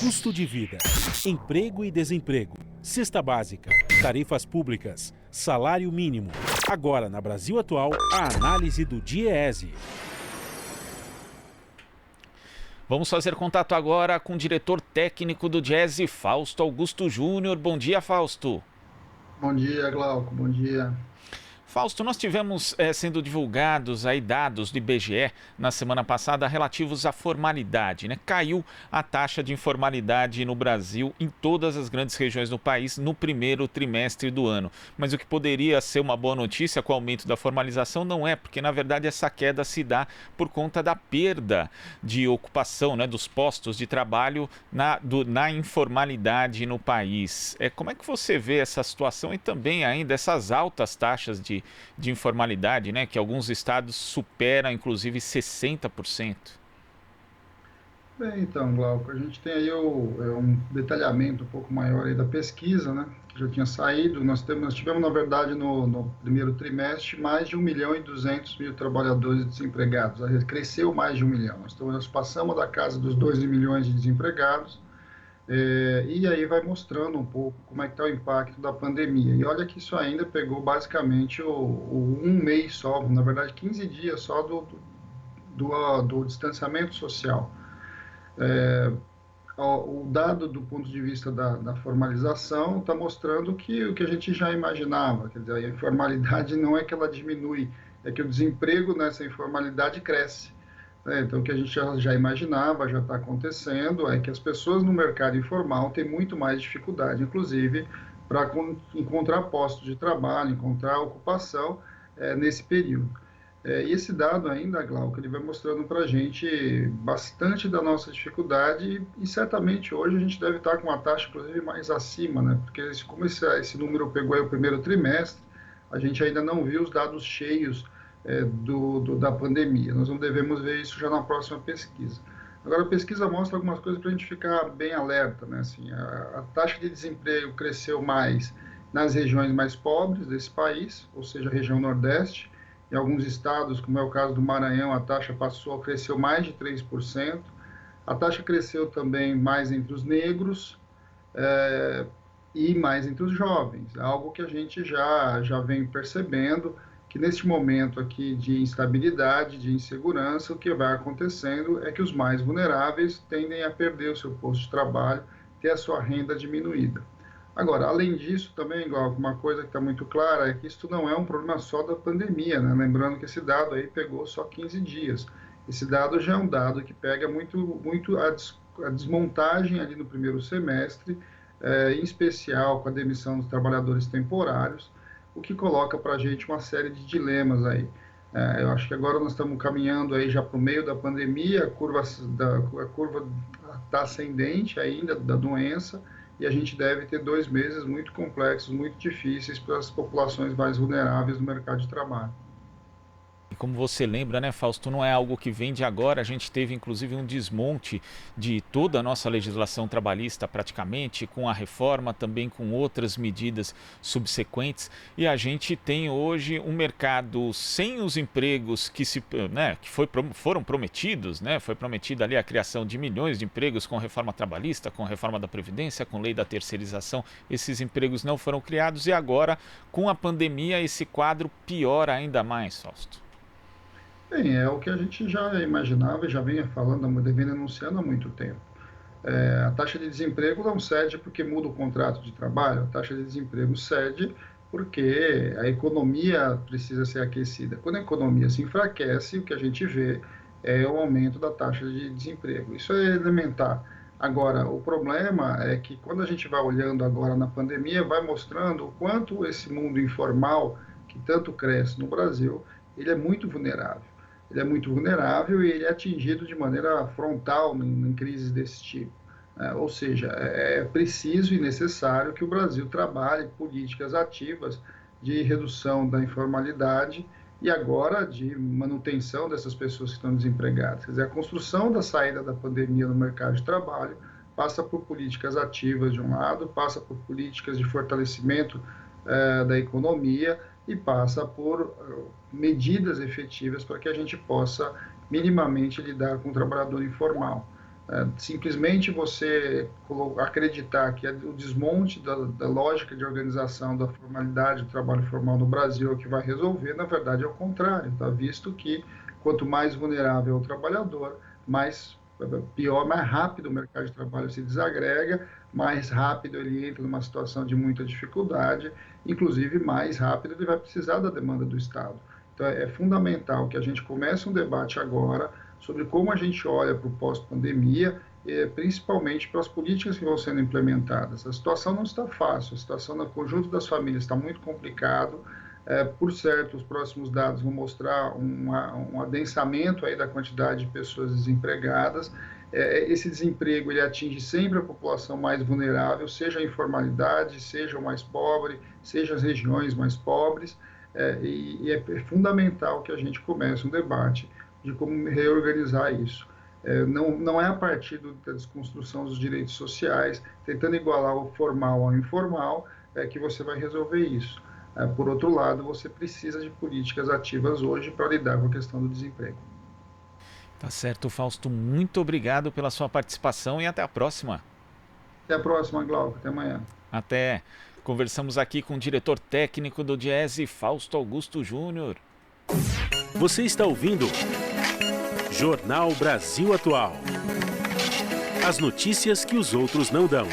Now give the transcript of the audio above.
custo de vida, emprego e desemprego, cesta básica, tarifas públicas, salário mínimo. Agora, na Brasil Atual, a análise do DIEESE. Vamos fazer contato agora com o diretor técnico do DIEESE, Fausto Augusto Júnior. Bom dia, Fausto. Bom dia, Glauco. Bom dia. Fausto, nós tivemos sendo divulgados aí dados do IBGE na semana passada relativos à formalidade, né? Caiu a taxa de informalidade no Brasil em todas as grandes regiões do país no primeiro trimestre do ano. Mas o que poderia ser uma boa notícia com o aumento da formalização não é, porque na verdade essa queda se dá por conta da perda de ocupação, né, dos postos de trabalho na informalidade no país. Como é que você vê essa situação e também ainda essas altas taxas de informalidade, né, que alguns estados superam inclusive 60%? Bem, então, Glauco, a gente tem aí um detalhamento um pouco maior aí da pesquisa, né, que já tinha saído. Nós tivemos, na verdade, no primeiro trimestre, mais de 1.200.000 trabalhadores desempregados. Cresceu mais de 1 milhão. Nós passamos da casa dos 12 milhões de desempregados. E aí vai mostrando um pouco como é que está o impacto da pandemia. E olha que isso ainda pegou basicamente um mês só, na verdade 15 dias só do distanciamento social. O dado do ponto de vista da formalização está mostrando que o que a gente já imaginava, quer dizer, a informalidade não é que ela diminui, é que o desemprego nessa informalidade cresce. Então, o que a gente já imaginava, já está acontecendo, é que as pessoas no mercado informal têm muito mais dificuldade, inclusive, para encontrar postos de trabalho, encontrar ocupação nesse período. E esse dado ainda, Glauco, ele vai mostrando para a gente bastante da nossa dificuldade e certamente hoje a gente deve estar com uma taxa, inclusive, mais acima, né? Porque como esse número pegou aí o primeiro trimestre, a gente ainda não viu os dados cheios da pandemia. Nós não devemos ver isso já na próxima pesquisa. Agora, a pesquisa mostra algumas coisas para a gente ficar bem alerta, né? Assim, a taxa de desemprego cresceu mais nas regiões mais pobres desse país, ou seja, a região Nordeste. Em alguns estados, como é o caso do Maranhão, a taxa cresceu mais de 3%. A taxa cresceu também mais entre os negros e mais entre os jovens, algo que a gente já vem percebendo, que neste momento aqui de instabilidade, de insegurança, o que vai acontecendo é que os mais vulneráveis tendem a perder o seu posto de trabalho, ter a sua renda diminuída. Agora, além disso, também, Glauco, uma coisa que está muito clara é que isso não é um problema só da pandemia, né? Lembrando que esse dado aí pegou só 15 dias. Esse dado já é um dado que pega muito a desmontagem ali no primeiro semestre, em especial com a demissão dos trabalhadores temporários, o que coloca para a gente uma série de dilemas aí. Eu acho que agora nós estamos caminhando aí já para o meio da pandemia, a curva está ascendente ainda da doença, e a gente deve ter 2 meses muito complexos, muito difíceis para as populações mais vulneráveis no mercado de trabalho. E como você lembra, né, Fausto, não é algo que vem de agora. A gente teve inclusive um desmonte de toda a nossa legislação trabalhista praticamente, com a reforma, também com outras medidas subsequentes, e a gente tem hoje um mercado sem os empregos que foram prometidos, né? Foi prometida ali a criação de milhões de empregos com reforma trabalhista, com reforma da Previdência, com lei da terceirização. Esses empregos não foram criados e agora, com a pandemia, esse quadro piora ainda mais, Fausto. Bem, é o que a gente já imaginava e já vinha falando, vinha anunciando há muito tempo. A taxa de desemprego não cede porque muda o contrato de trabalho, a taxa de desemprego cede porque a economia precisa ser aquecida. Quando a economia se enfraquece, o que a gente vê é o aumento da taxa de desemprego. Isso é elementar. Agora, o problema é que quando a gente vai olhando agora na pandemia, vai mostrando o quanto esse mundo informal, que tanto cresce no Brasil, ele é muito vulnerável. Ele é muito vulnerável e ele é atingido de maneira frontal em crises desse tipo. Ou seja, é preciso e necessário que o Brasil trabalhe políticas ativas de redução da informalidade e agora de manutenção dessas pessoas que estão desempregadas. Quer dizer, a construção da saída da pandemia no mercado de trabalho passa por políticas ativas de um lado, passa por políticas de fortalecimento da economia e passa por medidas efetivas para que a gente possa minimamente lidar com o trabalhador informal. Simplesmente você acreditar que o desmonte da lógica de organização da formalidade do trabalho formal no Brasil é o que vai resolver, na verdade é o contrário, tá? Visto que quanto mais vulnerável é o trabalhador, mais rápido o mercado de trabalho se desagrega, mais rápido ele entra numa situação de muita dificuldade, inclusive mais rápido ele vai precisar da demanda do Estado. Então é fundamental que a gente comece um debate agora sobre como a gente olha para o pós-pandemia, principalmente para as políticas que vão sendo implementadas. A situação não está fácil, a situação no conjunto das famílias está muito complicado. Por certo, os próximos dados vão mostrar um adensamento aí da quantidade de pessoas desempregadas. Esse desemprego ele atinge sempre a população mais vulnerável, seja a informalidade, seja o mais pobre, seja as regiões mais pobres, e é fundamental que a gente comece um debate de como reorganizar isso. Não é a partir da desconstrução dos direitos sociais, tentando igualar o formal ao informal, que você vai resolver isso. Por outro lado, você precisa de políticas ativas hoje para lidar com a questão do desemprego. Tá certo, Fausto. Muito obrigado pela sua participação e até a próxima. Até a próxima, Glauco. Até amanhã. Até. Conversamos aqui com o diretor técnico do Diese, Fausto Augusto Júnior. Você está ouvindo Jornal Brasil Atual. As notícias que os outros não dão.